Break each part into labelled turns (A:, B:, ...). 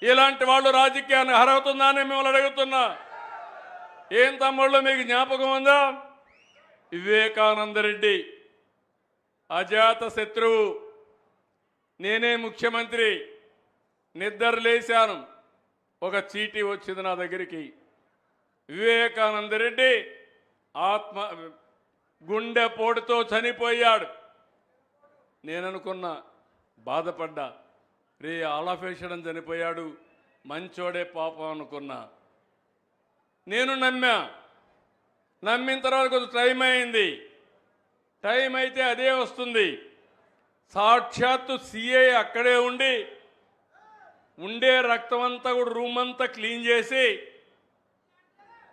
A: ఇలాంటి వాళ్ళు రాజకీయాన్ని అర్హతుందని మిమ్మల్ని అడుగుతున్నా. ఏం తమ్ముళ్ళు మీకు జ్ఞాపకం ఉందా? వివేకానంద రెడ్డి అజాత శత్రువు, నేనే ముఖ్యమంత్రి, నిద్ర లేశాను, ఒక చీటీ వచ్చింది నా దగ్గరికి. వివేకానంద రెడ్డి గుండెపోటుతో చనిపోయాడు. నేననుకున్నా, బాధపడ్డా, రే ఆలఫేషడం చనిపోయాడు, మంచోడే పాపం అనుకున్నా. నేను నమ్మిన తర్వాత కొంచెం టైం అయింది. టైం అయితే అదే వస్తుంది. సాక్షాత్తు సిఐ అక్కడే ఉండే రక్తం అంతా కూడా రూమ్ అంతా క్లీన్ చేసి,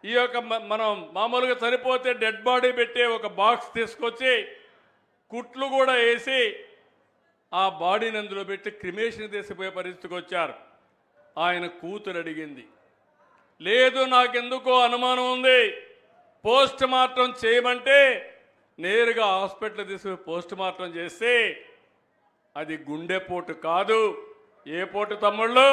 A: ఈ యొక్క మనం మామూలుగా చనిపోతే డెడ్ బాడీ పెట్టే ఒక బాక్స్ తీసుకొచ్చి కుట్లు కూడా వేసి ఆ బాడీని అందులో పెట్టి క్రిమేషన్ తీసిపోయే పరిస్థితికి వచ్చారు. ఆయన కూతురు అడిగింది, లేదు నాకెందుకో అనుమానం ఉంది, పోస్ట్ మార్టం చేయమంటే నేరుగా హాస్పిటల్ తీసుకుని పోస్ట్ మార్టం చేస్తే అది గుండెపోటు కాదు. ఏ పోటు తమ్ముళ్ళు?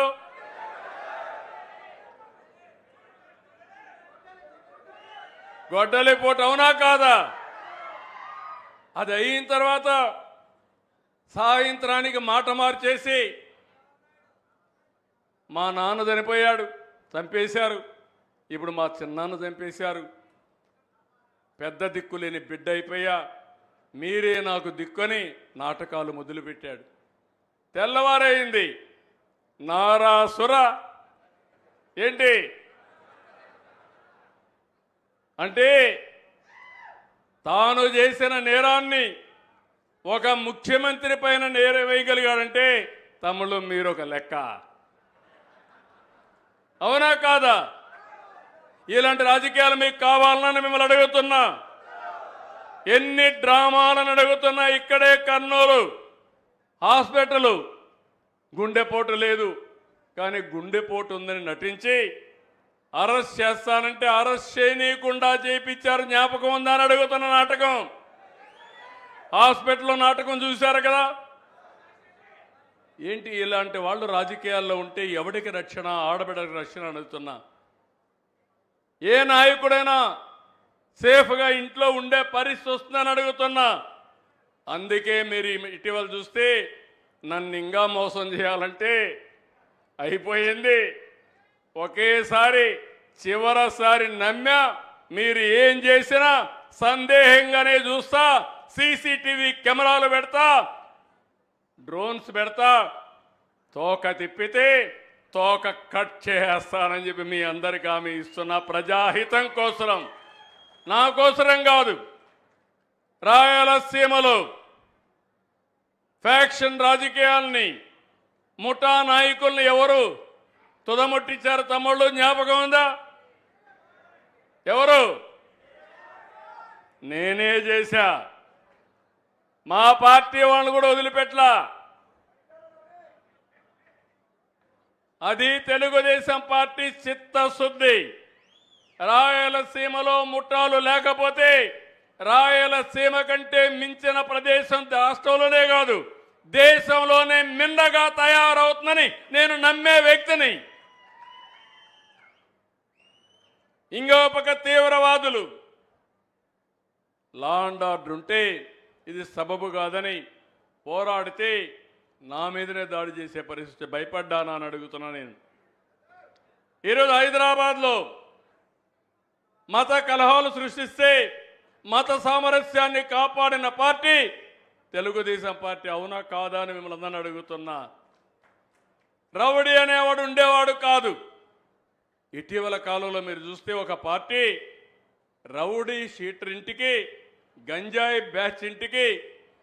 A: గొడ్డలి పోటు, అవునా కాదా? అది అయిన తర్వాత సాయంత్రానికి మాట మార్చేసి మా నాన్న చనిపోయాడు, చంపేశారు, ఇప్పుడు మా చిన్నాన్న చంపేశారు, పెద్ద దిక్కులేని బిడ్డ అయిపోయా, మీరే నాకు దిక్కుని నాటకాలు మొదలుపెట్టాడు. తెల్లవారైంది, నారాసుర ఏంటి అంటే తాను చేసిన నేరాన్ని ఒక ముఖ్యమంత్రి పైన నేర వేయగలిగాడంటే తమ్ముళ్ళు మీరు ఒక లెక్క, అవునా కాదా? ఇలాంటి రాజకీయాలు మీకు కావాలని మిమ్మల్ని అడుగుతున్నా. ఎన్ని డ్రామాలను అడుగుతున్నా. ఇక్కడే కర్నూలు హాస్పిటల్ గుండెపోటు లేదు, కానీ గుండెపోటు ఉందని నటించి అరెస్ట్ చేస్తానంటే అరెస్ట్ చేయనీయకుండా చేయించారు. జ్ఞాపకం ఉందని అడుగుతున్న నాటకం. హాస్పిటల్లో నాటకం చూశారు కదా. ఏంటి ఇలాంటి వాళ్ళు రాజకీయాల్లో ఉంటే ఎవడికి రక్షణ? ఆడబిడ్డకి రక్షణ అడుగుతున్నా. ఏ నాయకుడైనా సేఫ్గా ఇంట్లో ఉండే పరిస్థితి వస్తుందని అడుగుతున్నా. అందుకే మీరు ఇటీవల చూస్తే నన్ను ఇంకా మోసం చేయాలంటే అయిపోయింది. ఒకేసారి చివరిసారి నమ్మా, మీరు ఏం చేసినా సందేహంగానే చూస్తా, సీసీటీవీ కెమెరాలు పెడతా, డ్రోన్స్ పెడతా, తోక తిప్పితే తోక కట్ చేస్తానని చెప్పి మీ అందరికీ హామీ ఇస్తున్నా. ప్రజాహితం కోసరం, నా కోసరం కాదు. రాయలసీమలో ఫ్యాక్షన్ రాజకీయాల్ని, ముఠా నాయకుల్ని ఎవరు తుదముట్టించారు తమ్ముళ్ళు? జ్ఞాపకం ఉందా? ఎవరు? నేనే చేశా. మా పార్టీ వాళ్ళని కూడా వదిలిపెట్టలా. అది తెలుగుదేశం పార్టీ చిత్తశుద్ధి. రాయలసీమలో ముఠాలు లేకపోతే రాయలసీమ కంటే మించిన ప్రదేశం రాష్ట్రంలోనే కాదు దేశంలోనే మిన్నగా తయారవుతుందని నేను నమ్మే వ్యక్తిని. ఇంకో పక్క తీవ్రవాదులు, లా అండ్ ఆర్డర్ ఉంటే ఇది సబబు కాదని పోరాడితే నా మీదనే దాడి చేసే పరిస్థితి. భయపడ్డానా అని అడుగుతున్నా నేను. ఈరోజు హైదరాబాద్లో మత కలహాలు సృష్టిస్తే మత సామరస్యాన్ని కాపాడిన పార్టీ తెలుగుదేశం పార్టీ, అవునా కాదా అని మిమ్మల్ని అందరిని అడుగుతున్నా. రౌడీ అనేవాడు ఉండేవాడు కాదు. ఇటీవల కాలంలో మీరు చూస్తే ఒక పార్టీ రౌడీ షీటర్ ఇంటికి, గంజాయి బ్యాచ్ ఇంటికి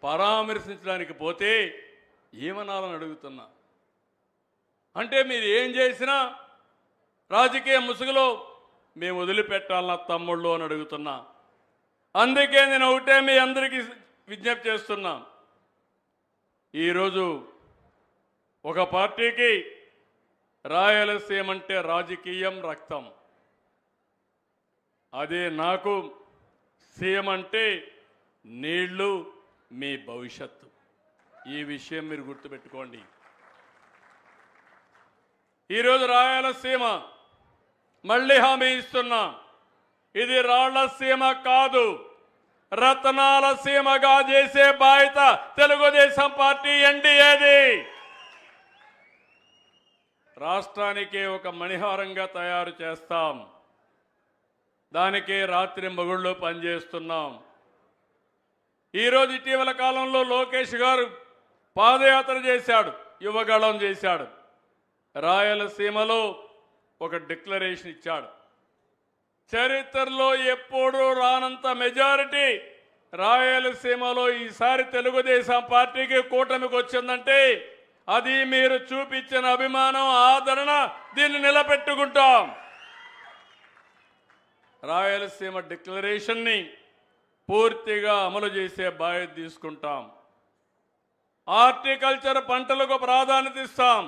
A: పరామర్శించడానికి పోతే ఏమనాలని అడుగుతున్నా. అంటే మీరు ఏం చేసినా రాజకీయ ముసుగులో మేము వదిలిపెట్టాలన్న తమ్ముళ్ళు అని అడుగుతున్నా. అందుకే నేను ఒకటే మీ అందరికీ విజ్ఞప్తి చేస్తున్నా. ఈరోజు ఒక పార్టీకి రాయలసీమ అంటే రాజకీయం, రక్తం. అదే నాకు సీఎం అంటే నీళ్లు, మీ భవిష్యత్తు. ఈ విషయం మీరు గుర్తుపెట్టుకోండి. ఈరోజు రాయలసీమ మళ్ళీ హామీ ఇస్తున్నా, ఇది రాళ్లసీమ కాదు, రత్నాల సీమగా చేసే బాధ్యత తెలుగుదేశం పార్టీ ఎన్డీఏది. రాష్ట్రానికి ఒక మణిహారంగా తయారు చేస్తాం. దానికి రాత్రి మగుళ్ళు పనిచేస్తున్నాం. ఈరోజు ఇటీవల కాలంలో లోకేష్ గారు పాదయాత్ర చేశాడు, యువగళం చేశాడు. రాయలసీమలో ఒక డిక్లరేషన్ ఇచ్చాడు. చరిత్రలో ఎప్పుడూ రానంత మెజారిటీ రాయలసీమలో ఈసారి తెలుగుదేశం పార్టీకి కూటమికి వచ్చిందంటే అది మీరు చూపించిన అభిమానం, ఆదరణ. దీన్ని నిలబెట్టుకుంటాం. రాయలసీమ డిక్లరేషన్ని పూర్తిగా అమలు చేసే బాధ్యత తీసుకుంటాం. హార్టికల్చర్ పంటలకు ప్రాధాన్యత ఇస్తాం.